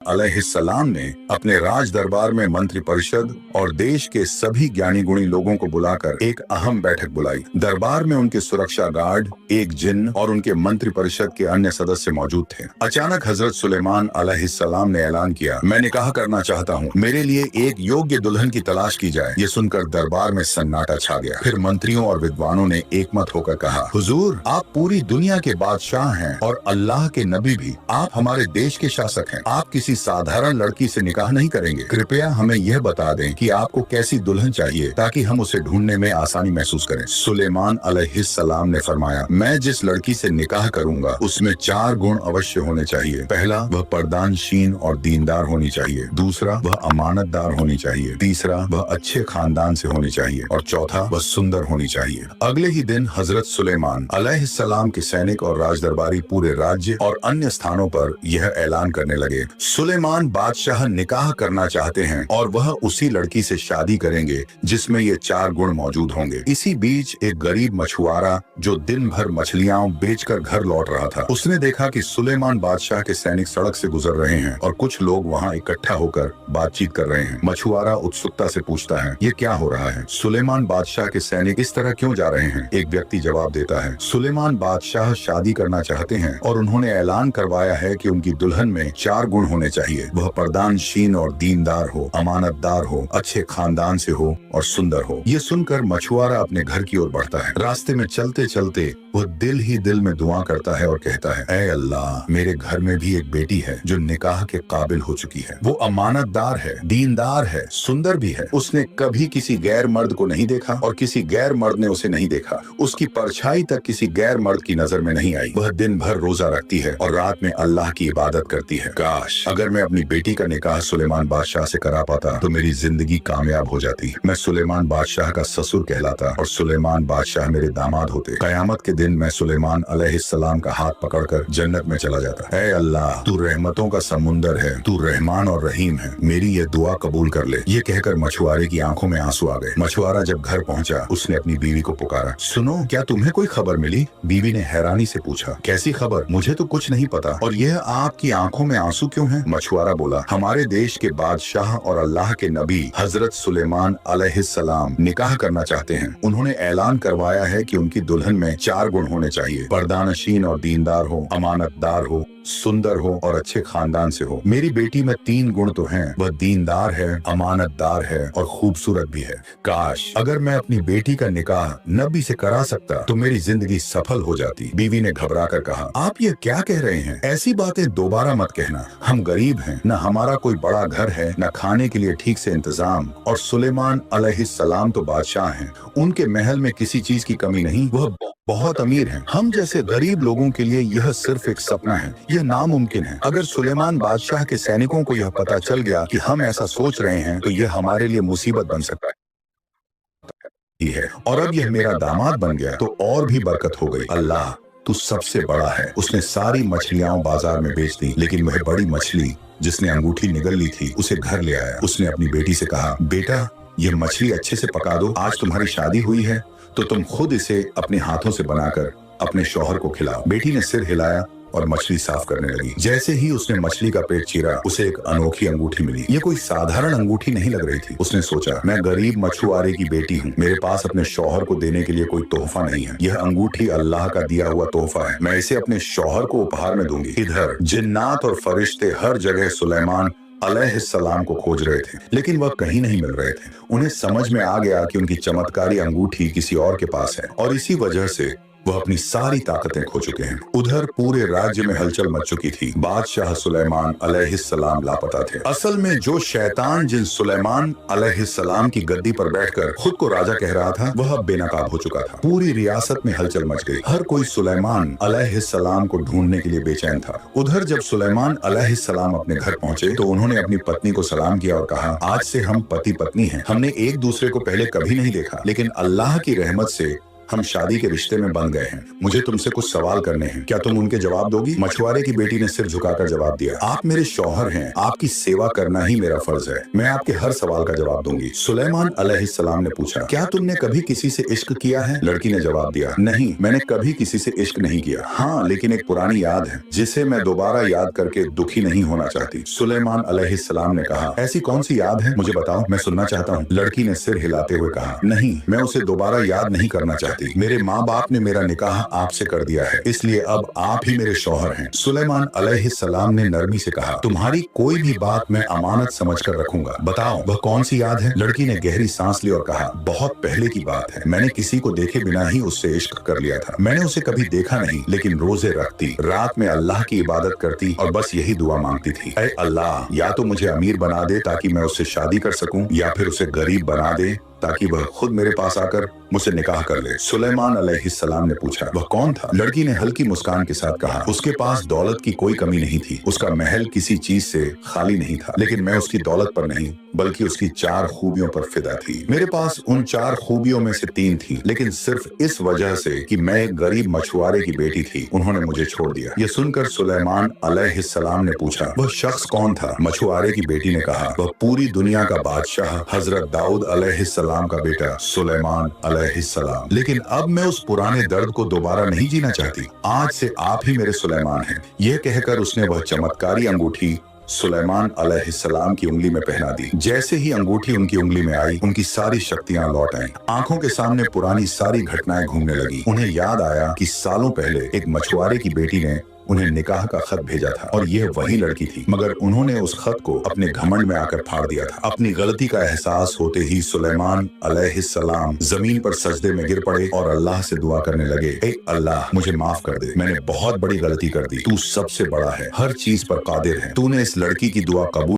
अलैहिस्सलाम ने अपने राज दरबार में मंत्री परिषद और देश के सभी ज्ञानी गुणी लोगों को बुलाकर एक अहम बैठक बुलाई। दरबार में उनके सुरक्षा गार्ड, एक जिन्न और उनके मंत्री परिषद के अन्य सदस्य मौजूद थे। अचानक हजरत सुलेमान अलैहिस्सलाम ने ऐलान किया, मैं निकाह करना चाहता हूँ, मेरे लिए एक योग्य दुल्हन की तलाश की जाए। ये सुनकर दरबार में सन्नाटा छा गया। फिर मंत्रियों और विद्वानों ने एकमत होकर कहा, हुजूर, आप पूरी दुनिया के बादशाह हैं और अल्लाह के नबी भी। आप हमारे देश के शासक हैं। आप किसी साधारण लड़की से निकाह नहीं करेंगे। कृपया हमें यह बता दें कि आपको कैसी दुल्हन चाहिए ताकि हम उसे ढूंढने में आसानी महसूस करें। सुलेमान अलैहिस्सलाम ने फरमाया, मैं जिस लड़की से निकाह करूंगा उसमें 4 गुण अवश्य होने चाहिए। पहला, वह पर्दानशीन और दीनदार होनी चाहिए। दूसरा, वह अमानतदार होनी चाहिए। तीसरा, वह अच्छे खानदान से होनी चाहिए और चौथा, वह सुंदर होनी चाहिए। अगले ही दिन हजरत सुलेमान अलैहिस्सलाम के सैनिक और राजदरबारी पूरे राज्य और अन्य स्थानों पर यह ऐलान करने लगे, सुलेमान बादशाह निकाह करना चाहते हैं और वह उसी लड़की से शादी करेंगे जिसमें ये 4 गुण मौजूद होंगे। इसी बीच एक गरीब मछुआरा जो दिन भर मछलियां बेचकर घर लौट रहा था, उसने देखा कि सुलेमान बादशाह के सैनिक सड़क से गुजर रहे हैं और कुछ लोग वहाँ इकट्ठा होकर बातचीत कर रहे हैं। मछुआरा उत्सुकता से पूछता है, ये क्या हो रहा है? सुलेमान बादशाह के सैनिक इस तरह क्यों जा रहे हैं? एक व्यक्ति जवाब देता है, सुलेमान बादशाह शादी करना चाहते हैं और उन्होंने ऐलान करवाया है कि उनकी दुल्हन में 4 गुण होने चाहिए। वह पर्दानशीन और दीनदार हो, अमानतदार हो, अच्छे खानदान से हो और सुंदर हो। ये सुनकर मछुआरा अपने घर की ओर बढ़ता है। रास्ते में चलते चलते वह दिल ही दिल में दुआ करता है और कहता है, ऐ अल्लाह, मेरे घर में भी एक बेटी है जो निकाह के काबिल हो चुकी है। वो अमानतदार है, दीनदार है, सुंदर भी है। उसने कभी किसी गैर मर्द को नहीं देखा और किसी गैर मर्द ने उसे नहीं देखा। उसकी परछाई तक किसी गैर मर्द की नजर में नहीं आई। वह दिन भर रोजा रखती है और रात में अल्लाह की इबादत करती है। काश अगर मैं अपनी बेटी का निकाह सुलेमान बादशाह से करा पाता तो मेरी जिंदगी कामयाब हो जाती। मैं सुलेमान बादशाह का ससुर कहलाता और सुलेमान बादशाह मेरे दामाद होते। कयामत के दिन मैं सुलेमान अलैहिस्सलाम का हाथ पकड़कर जन्नत में चला जाता। ऐ अल्लाह, तू रहमतों का समुंदर है, तू रहमान और रहीम है, मेरी ये दुआ कबूल कर ले। ये कहकर मछुआरे की आंखों में आंसू आ गए। मछुआरा जब घर पहुंचा उसने अपनी बीवी को पुकारा, सुनो, क्या तुम्हें कोई खबर मिली? बीवी ने हैरानी से पूछा, कैसी खबर? मुझे तो कुछ नहीं पता। और यह आपकी आंखों में आंसू क्यों है? मछुआरा बोला, हमारे देश के बादशाह और अल्लाह के नबी हजरत सुलेमान अलैहिस्सलाम निकाह करना चाहते हैं। उन्होंने ऐलान करवाया है कि उनकी दुल्हन में 4 गुण होने चाहिए। पर्दानशीन और दीनदार हो, अमानतदार हो, सुंदर हो और अच्छे खानदान से हो। मेरी बेटी में 3 गुण तो हैं। वह दीनदार है, अमानतदार है और खूबसूरत भी है। काश अगर मैं अपनी बेटी का निकाह नबी से करा सकता तो मेरी जिंदगी सफल हो जाती। बीवी ने घबरा कर कहा, आप ये क्या कह रहे हैं? ऐसी बातें दोबारा मत कहना। हम गरीब हैं, न हमारा कोई बड़ा घर है, न खाने के लिए ठीक से इंतजाम। और सुलेमान अलैहिस्सलाम तो बादशाह हैं, उनके महल में किसी चीज की कमी नहीं। वह बहुत अमीर हैं। हम जैसे गरीब लोगों के लिए यह सिर्फ एक सपना है, यह नामुमकिन है। अगर सुलेमान बादशाह के सैनिकों को यह पता चल गया कि हम ऐसा सोच रहे हैं तो यह हमारे लिए मुसीबत बन सकता है। और अब यह मेरा दामाद बन गया तो और भी बरकत हो गई। अल्लाह, तू सबसे बड़ा है। उसने सारी मछलियां बाजार में बेच दी, लेकिन वह बड़ी मछली जिसने अंगूठी निगल ली थी उसे घर ले आया। उसने अपनी बेटी से कहा, बेटा, ये मछली अच्छे से पका दो। आज तुम्हारी शादी हुई है तो तुम खुद इसे अपने हाथों से बनाकर अपने शौहर को खिलाओ। बेटी ने सिर हिलाया और मछली साफ करने लगी। जैसे ही उसने मछली का पेट चीरा उसे एक अनोखी अंगूठी मिली। ये कोई साधारण अंगूठी नहीं लग रही थी। उसने सोचा, मैं गरीब मछुआरे की बेटी हूँ, मेरे पास अपने शौहर को देने के लिए कोई तोहफा नहीं है। यह अंगूठी अल्लाह का दिया हुआ तोहफा है। मैं इसे अपने शौहर को उपहार में दूंगी। इधर जिन्नात और फरिश्ते हर जगह सुलेमान अलैहिस्सलाम को खोज रहे थे, लेकिन वह कहीं नहीं मिल रहे थे। उन्हें समझ में आ गया कि उनकी चमत्कारी अंगूठी किसी और के पास है और इसी वजह से वह अपनी सारी ताकतें खो चुके हैं। उधर पूरे राज्य में हलचल मच चुकी थी। बादशाह सुलेमान अलैहिस्सलाम लापता थे। असल में जो शैतान जिन सुलेमान अलैहिस्सलाम की गद्दी पर बैठकर खुद को राजा कह रहा था वह अब बेनकाब हो चुका था। पूरी रियासत में हलचल मच गई। हर कोई सुलेमान अलैहिस्सलाम को ढूंढने के लिए बेचैन था। उधर जब सुलेमान अलैहिस्सलाम अपने घर पहुंचे तो उन्होंने अपनी पत्नी को सलाम किया और कहा, आज से हम पति पत्नी हैं। हमने एक दूसरे को पहले कभी नहीं देखा, लेकिन अल्लाह की रहमत से हम शादी के रिश्ते में बंध गए हैं। मुझे तुमसे कुछ सवाल करने हैं, क्या तुम उनके जवाब दोगी? मछुआरे की बेटी ने सिर झुकाकर जवाब दिया, आप मेरे शौहर हैं, आपकी सेवा करना ही मेरा फर्ज है। मैं आपके हर सवाल का जवाब दूंगी। सुलेमान अलैहिस्सलाम ने पूछा, क्या तुमने कभी किसी से इश्क किया है? लड़की ने जवाब दिया, नहीं, मैंने कभी किसी से इश्क नहीं किया। हाँ, लेकिन एक पुरानी याद है जिसे मैं दोबारा याद करके दुखी नहीं होना चाहती। सुलेमान अलैहिस्सलाम ने कहा, ऐसी कौन सी याद है, मुझे बताओ, मैं सुनना चाहता हूँ। लड़की ने सिर हिलाते हुए कहा, नहीं, मैं उसे दोबारा याद नहीं करना चाहती। मेरे माँ बाप ने मेरा निकाह आपसे कर दिया है, इसलिए अब आप ही मेरे शौहर हैं। सुलेमान अलैहिस्सलाम ने नरमी से कहा, तुम्हारी कोई भी बात मैं अमानत समझकर रखूंगा, बताओ वह कौन सी याद है? लड़की ने गहरी सांस ली और कहा, बहुत पहले की बात है, मैंने किसी को देखे बिना ही उससे इश्क कर लिया था। मैंने उसे कभी देखा नहीं, लेकिन रोजे रखती, रात में अल्लाह की इबादत करती और बस यही दुआ मांगती थी, ऐ अल्लाह, या तो मुझे अमीर बना दे ताकि मैं उससे शादी कर सकूं, या फिर उसे गरीब बना दे ताकि वह खुद मेरे पास आकर मुझसे निकाह कर ले। सुलेमान अलैहिस्सलाम ने पूछा, वह कौन था? लड़की ने हल्की मुस्कान के साथ कहा, उसके पास दौलत की कोई कमी नहीं थी, उसका महल किसी चीज से खाली नहीं था, लेकिन मैं उसकी दौलत पर नहीं बल्कि उसकी 4 खूबियों पर फिदा थी। मेरे पास उन 4 खूबियों में से 3 थी, लेकिन सिर्फ इस वजह से कि मैं एक गरीब मछुआरे की बेटी थी, उन्होंने मुझे छोड़ दिया। यह सुनकर सुलेमान अलैहिस्सलाम ने पूछा, वह शख्स कौन था? मछुआरे की बेटी ने कहा, वह पूरी दुनिया का बादशाह हजरत दाऊद अलैहिस्सलाम का बेटा सुलेमान अलैहिस्सलाम। लेकिन अब मैं उस पुराने दर्द को दोबारा नहीं जीना चाहती। आज से आप ही मेरे सुलेमान हैं। यह कहकर उसने वह चमत्कारी अंगूठी सुलेमान अलैहिस्सलाम की उंगली में पहना दी। जैसे ही अंगूठी उनकी उंगली में आई, उनकी सारी शक्तियां लौट आईं। आंखों के सामने पुरानी सारी घटनाएं घूमने लगी। उन्हें याद आया कि सालों पहले एक मछुआरे की बेटी ने उन्हें निकाह का खत भेजा था और यह वही लड़की थी, मगर उन्होंने उस खत को अपने घमंड में आकर फाड़ दिया था। अपनी गलती का एहसास होते ही सुलेमान अलैहिस्सलाम जमीन पर सजदे में गिर पड़े और अल्लाह से दुआ करने लगे, ए अल्लाह, मुझे माफ कर दे, मैंने बहुत बड़ी गलती कर दी, तू सबसे बड़ा है, हर चीज पर कादिर है, तूने इस लड़की की दुआ कबूल